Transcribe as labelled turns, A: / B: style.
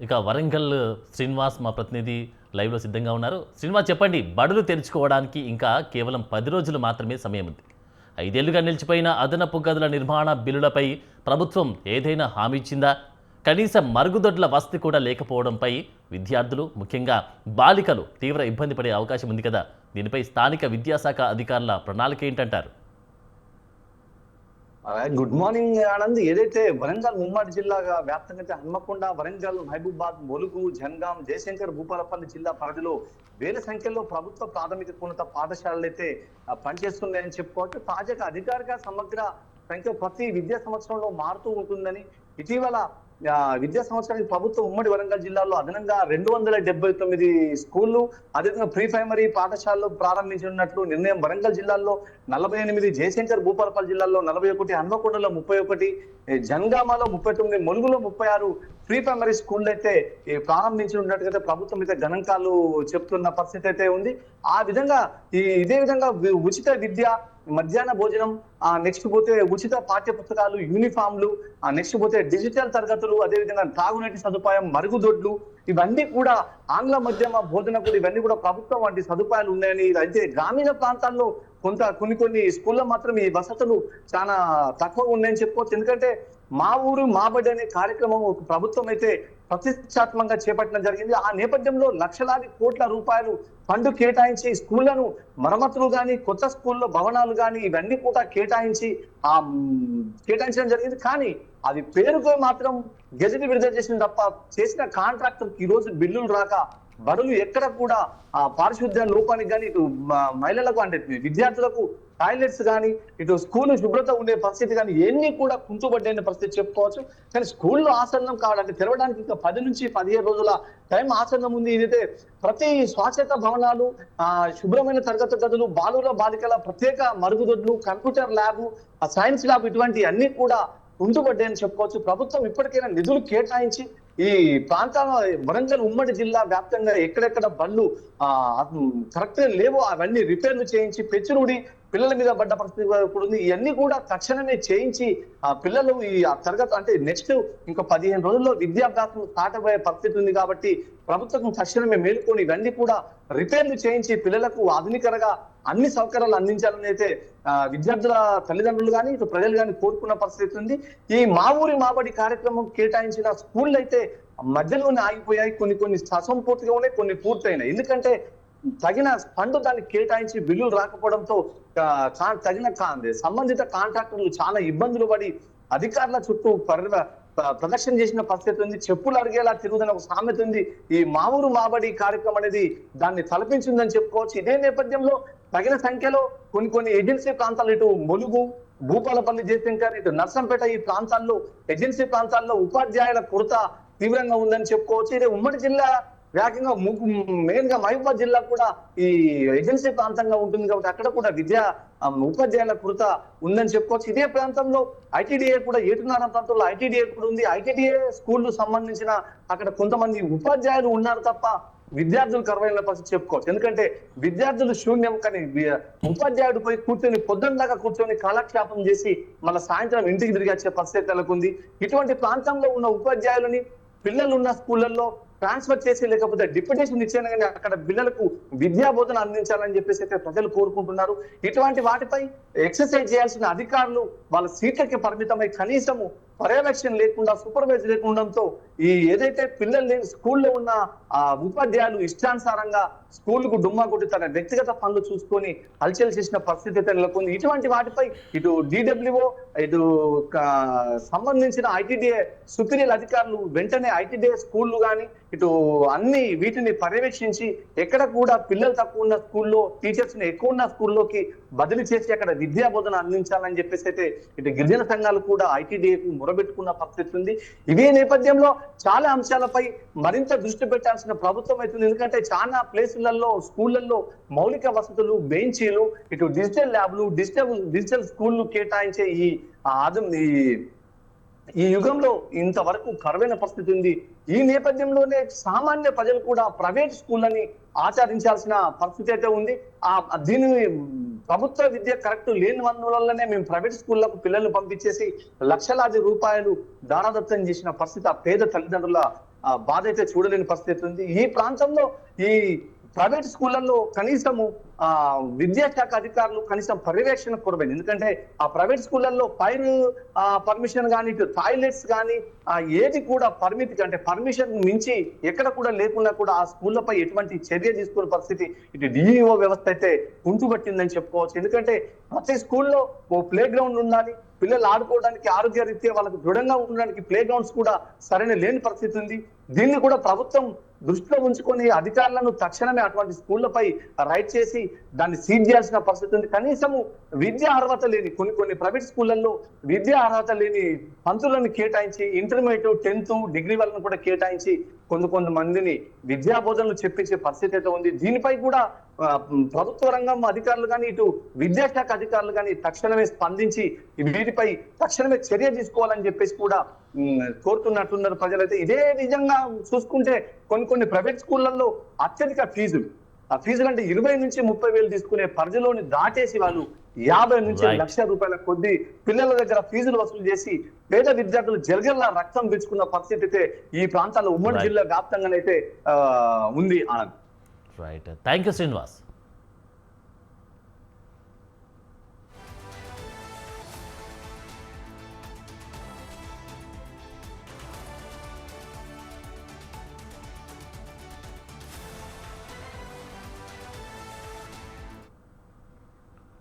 A: ఇక వరంగల్ శ్రీనివాస్ మా ప్రతినిధి లైవ్లో సిద్ధంగా ఉన్నారు. శ్రీనివాస్ చెప్పండి, బడులు తెరుచుకోవడానికి ఇంకా కేవలం 10 రోజులు మాత్రమే సమయం ఉంది. 5 ఏళ్లుగా నిలిచిపోయిన అదనపు గదుల నిర్మాణ బిల్లులపై ప్రభుత్వం ఏదైనా హామీ ఇచ్చిందా? కనీసం మరుగుదొడ్ల వసతి కూడా లేకపోవడంపై విద్యార్థులు, ముఖ్యంగా బాలికలు తీవ్ర ఇబ్బంది పడే అవకాశం ఉంది కదా. దీనిపై స్థానిక విద్యాశాఖ అధికారుల ప్రణాళిక ఏంటంటారు?
B: Good morning Anand. ఏదైతే వరంగల్ ఉమ్మడి జిల్లాగా వ్యాప్తంగా హన్మకొండ, వరంగల్, మహబూబాద్, ములుగు, జనగాం, జయశంకర్, భూపాలపల్లి జిల్లా పరిధిలో వేల సంఖ్యలో ప్రభుత్వ ప్రాథమికోన్నత పాఠశాలలు అయితే పనిచేస్తున్నాయని చెప్పుకోవచ్చు. తాజాగా అధికారిక సమగ్ర సంఖ్య ప్రతి విద్యా సంవత్సరంలో మారుతూ ఉంటుందని, ఇటీవల విద్యా సంవత్సరానికి ప్రభుత్వం ఉమ్మడి వరంగల్ జిల్లాలో అదనంగా 279 స్కూళ్లు, అదేవిధంగా ప్రీ ప్రైమరీ పాఠశాలలు ప్రారంభించనున్నట్లు నిర్ణయం. వరంగల్ జిల్లాలో 48, జయశంకర్ భూపాలపల్లి జిల్లాలో 41, హన్మకొండలో 31, జనగామలో 39, ములుగులో 36 ప్రీ ప్రైమరీ స్కూళ్ళు అయితే ప్రారంభించినట్టుగా ప్రభుత్వం అయితే గణాంకాలు చెప్తున్న పరిస్థితి అయితే ఉంది. ఆ విధంగా ఇదే విధంగా ఉచిత విద్య, మధ్యాహ్న భోజనం, నెక్స్ట్ పోతే ఉచిత పాఠ్య పుస్తకాలు, యూనిఫామ్లు, నెక్స్ట్ పోతే డిజిటల్ తరగతులు, అదేవిధంగా తాగునీటి సదుపాయం, మరుగుదొడ్లు, ఇవన్నీ కూడా ఆంగ్ల మాధ్యమ బోధన కూడా ఇవన్నీ కూడా ప్రభుత్వం వంటి సదుపాయాలు ఉన్నాయని. అయితే గ్రామీణ ప్రాంతాల్లో కొన్ని స్కూల్లో మాత్రం ఈ వసతులు చాలా తక్కువ ఉన్నాయని చెప్పుకోవచ్చు. ఎందుకంటే మా ఊరు మా బడి అనే కార్యక్రమం ప్రభుత్వం అయితే ప్రతిష్టాత్మకంగా చేపట్టడం జరిగింది. ఆ నేపథ్యంలో లక్షలాది కోట్ల రూపాయలు ఫండ్ కేటాయించి స్కూళ్లను మరమ్మతులు కానీ, కొత్త స్కూల్లో భవనాలు కానీ ఇవన్నీ కూడా కేటాయించడం జరిగింది. కానీ అది పేరుతో మాత్రం గెజెట్ విడుదల చేసిన తప్ప చేసిన కాంట్రాక్టర్ ఈ రోజు బిల్లులు రాక బడులు ఎక్కడ కూడా పారిశుద్ధ్య లోపానికి కానీ, ఇటు మహిళలకు అంటే విద్యార్థులకు టాయిలెట్స్ కానీ, ఇటు స్కూల్ శుభ్రత ఉండే పరిస్థితి కానీ ఎన్ని కూడా కుంటుపడ్డైన పరిస్థితి చెప్పుకోవచ్చు. కానీ స్కూల్లో ఆసన్నం కావాలంటే తెరవడానికి ఇంకా 10 నుంచి 15 రోజుల టైం ఆసన్నం ఉంది. ఇదైతే ప్రతి స్వాచ్ఛత భవనాలు, శుభ్రమైన తరగతి గదులు, బాలికల ప్రత్యేక మరుగుదొడ్లు, కంప్యూటర్ ల్యాబ్, సైన్స్ ల్యాబ్ ఇటువంటి అన్ని కూడా కుంటుపడ్డాయని చెప్పుకోవచ్చు. ప్రభుత్వం ఇప్పటికైనా నిధులు కేటాయించి ఈ ప్రాంతాల వరంగల్ ఉమ్మడి జిల్లా వ్యాప్తంగా ఎక్కడెక్కడ బళ్ళు కరెక్ట్ లేవో అవన్నీ రిపేర్లు చేయించి, పెచ్చురుడి పిల్లల మీద పడ్డ పరిస్థితి కూడా ఉంది. ఇవన్నీ కూడా తక్షణమే చేయించి పిల్లలు ఈ తరగతి అంటే నెక్స్ట్ ఇంకా 15 రోజుల్లో విద్యాభ్యాసం స్టార్ట్ అయ్యే పరిస్థితి ఉంది. కాబట్టి ప్రభుత్వం తక్షణమే మేలుకొని ఇవన్నీ కూడా రిపేర్లు చేయించి పిల్లలకు ఆధునికంగా అన్ని సౌకర్యాలు అందించాలని అయితే విద్యార్థుల తల్లిదండ్రులు కానీ, ఇటు ప్రజలు కానీ కోరుకున్న పరిస్థితి ఉంది. ఈ మా ఊరి మాబడి కార్యక్రమం కేటాయించిన స్కూళ్ళు అయితే మధ్యలోనే ఆగిపోయాయి. కొన్ని అసంపూర్తిగా ఉన్నాయి, కొన్ని పూర్తయినాయి. ఎందుకంటే తగిన ఫండ్ దాన్ని కేటాయించి బిల్లులు రాకపోవడంతో తగిన సంబంధిత కాంట్రాక్టర్లు చాలా ఇబ్బందులు పడి అధికారుల చుట్టూ ప్రదర్శన చేసిన పరిస్థితి ఉంది. చెప్పులు అడిగేలా తిరుగుతున్న ఒక సామెత ఉంది. ఈ మా ఊరు మాబడి కార్యక్రమం అనేది దాన్ని తలపించిందని చెప్పుకోవచ్చు. ఇదే నేపథ్యంలో తగిన సంఖ్యలో కొన్ని ఏజెన్సీ ప్రాంతాలు, ఇటు ములుగు, భూపాలపల్లి, జయశంకర్, ఇటు నర్సంపేట ఈ ప్రాంతాల్లో ఏజెన్సీ ప్రాంతాల్లో ఉపాధ్యాయుల కొరత తీవ్రంగా ఉందని చెప్పుకోవచ్చు. ఇదే ఉమ్మడి జిల్లా వేగంగా మెయిన్ గా మహబూబాద్ జిల్లా కూడా ఈ ఏజెన్సీ ప్రాంతంగా ఉంటుంది కాబట్టి అక్కడ కూడా ఉపాధ్యాయుల కొరత ఉందని చెప్పుకోవచ్చు. ఇదే ప్రాంతంలో ఐటీడీఏ కూడా ఏటునారం ప్రాంతంలో ఐటీడీఏ కూడా ఉంది. ఐటీడీఏ స్కూళ్ళు సంబంధించిన అక్కడ కొంతమంది ఉపాధ్యాయులు ఉన్నారు తప్ప విద్యార్థులు కరువైన పరిస్థితి చెప్పుకోవచ్చు. ఎందుకంటే విద్యార్థులు శూన్యం, కానీ ఉపాధ్యాయుడు పోయి కూర్చొని పొద్దున్నదాకా కూర్చొని కాలక్షేపం చేసి మళ్ళీ సాయంత్రం ఇంటికి తిరిగి వచ్చే పరిస్థితి నెలకొంది. ఇటువంటి ప్రాంతంలో ఉన్న ఉపాధ్యాయులని పిల్లలు ఉన్న స్కూళ్లలో ట్రాన్స్ఫర్ చేసి, లేకపోతే డిప్యుటేషన్ ఇచ్చాను కానీ అక్కడ పిల్లలకు విద్యా బోధన అందించాలని చెప్పేసి అయితే ప్రజలు కోరుకుంటున్నారు. ఇటువంటి వాటిపై ఎక్సర్సైజ్ చేయాల్సిన అధికారులు వాళ్ళ సీట్లకి పరిమితమై కనీసము పర్యవేక్షణ లేకుండా, సూపర్వైజ్ లేకుండంతో ఈ ఏదైతే పిల్లలు స్కూల్లో ఉన్న ఉపాధ్యాయులు ఇష్టానుసారంగా స్కూల్కు డుమ్మా కొట్టి తన వ్యక్తిగత పనులు చూసుకొని హల్చల్ చేసిన పరిస్థితి అయితే నెలకొంది. ఇటువంటి వాటిపై ఇటు DWO, ఇటు సంబంధించిన ఐటీడీఏ సుపీరియర్ అధికారులు వెంటనే ఐటీడీఏ స్కూళ్ళు కానీ ఇటు అన్ని వీటిని పర్యవేక్షించి ఎక్కడ కూడా పిల్లలు తక్కువ ఉన్న స్కూల్లో టీచర్స్ ని ఎక్కువ ఉన్న స్కూల్లోకి బదిలీ చేసి అక్కడ విద్యా బోధన అందించాలని చెప్పేసి అయితే ఇటు గిరిజన సంఘాలు కూడా ఐటీడీఏకు మొరబెట్టుకున్న పరిస్థితి ఉంది. ఇదే నేపథ్యంలో చాలా అంశాలపై మరింత దృష్టి పెట్టాల్సిన ప్రభుత్వం అవుతుంది. ఎందుకంటే చాలా ప్లేసులలో స్కూళ్లలో మౌలిక వసతులు, బెంచీలు, ఇటు డిజిటల్ ల్యాబ్లు, డిజిటల్ స్కూళ్లు కేటాయించే ఈ యుగంలో ఇంతవరకు కరువైన పరిస్థితి ఉంది. ఈ నేపథ్యంలోనే సామాన్య ప్రజలు కూడా ప్రైవేట్ స్కూళ్ళని ఆచరించాల్సిన పరిస్థితి అయితే ఉంది. దీని ప్రభుత్వ విద్య కరెక్ట్ లేని వల్లనే మేము ప్రైవేట్ స్కూళ్లకు పిల్లల్ని పంపించేసి లక్షలాది రూపాయలు దారాదత్తం చేసిన పరిస్థితి ఆ పేద తల్లిదండ్రుల బాధ అయితే చూడలేని పరిస్థితి ఉంది. ఈ ప్రాంతంలో ఈ ప్రైవేట్ స్కూళ్ళల్లో కనీసము విద్యాశాఖ అధికారులు కనీసం పర్యవేక్షణ కొరబైంది. ఎందుకంటే ఆ ప్రైవేట్ స్కూళ్ళల్లో ఫైర్ పర్మిషన్ కానీ, ఇటు టాయిలెట్స్ కానీ ఏది కూడా పరిమితికి అంటే పర్మిషన్ మించి ఎక్కడ కూడా లేకుండా కూడా ఆ స్కూళ్ళపై ఎటువంటి చర్య తీసుకునే పరిస్థితి ఇటు డిఈఓ వ్యవస్థ అయితే కుంటుపట్టిందని చెప్పుకోవచ్చు. ఎందుకంటే ప్రతి స్కూల్లో ఓ ప్లే గ్రౌండ్ ఉండాలి, పిల్లలు ఆడుకోవడానికి ఆరోగ్య రీత్యా వాళ్ళకు దృఢంగా ఉండడానికి ప్లే గ్రౌండ్స్ కూడా సరైన లేని పరిస్థితి ఉంది. దీన్ని కూడా ప్రభుత్వం దృష్టిలో ఉంచుకొని అధికారులను తక్షణమే అటువంటి స్కూళ్లపై రైడ్ చేసి దాన్ని సీజ్ చేయాల్సిన పరిస్థితి ఉంది. కనీసము విద్యా అర్హత లేని కొన్ని ప్రైవేట్ స్కూళ్లలో విద్యా అర్హత లేని పంతులను కేటాయించి ఇంటర్మీడియట్ 10th డిగ్రీ వాళ్ళను కూడా కేటాయించి కొంతమందిని విద్యా బోధనలు చెప్పించే పరిస్థితి అయితే ఉంది. దీనిపై కూడా ప్రభుత్వ రంగం అధికారులు కానీ, ఇటు విద్యాశాఖ అధికారులు కానీ తక్షణమే స్పందించి వీటిపై తక్షణమే చర్య తీసుకోవాలని చెప్పేసి కూడా కోరుతున్నట్టున్నారు ప్రజలైతే. ఇదే నిజంగా చూసుకుంటే కొన్ని ప్రైవేట్ స్కూళ్లలో అత్యధిక ఫీజులు, ఆ ఫీజులు అంటే 20 నుంచి 30 వేలు తీసుకునే పరిధిలోని దాటేసి వాళ్ళు 50 నుంచి ₹1,00,000 కొద్ది పిల్లల దగ్గర ఫీజులు వసూలు చేసి పేద విద్యార్థులు జలజల్లా రక్తం పీల్చుకున్న పరిస్థితి అయితే ఈ ప్రాంతాల్లో ఉమ్మడి జిల్లా వ్యాప్తంగానైతే ఉంది.
A: Right, thank you Srinivas.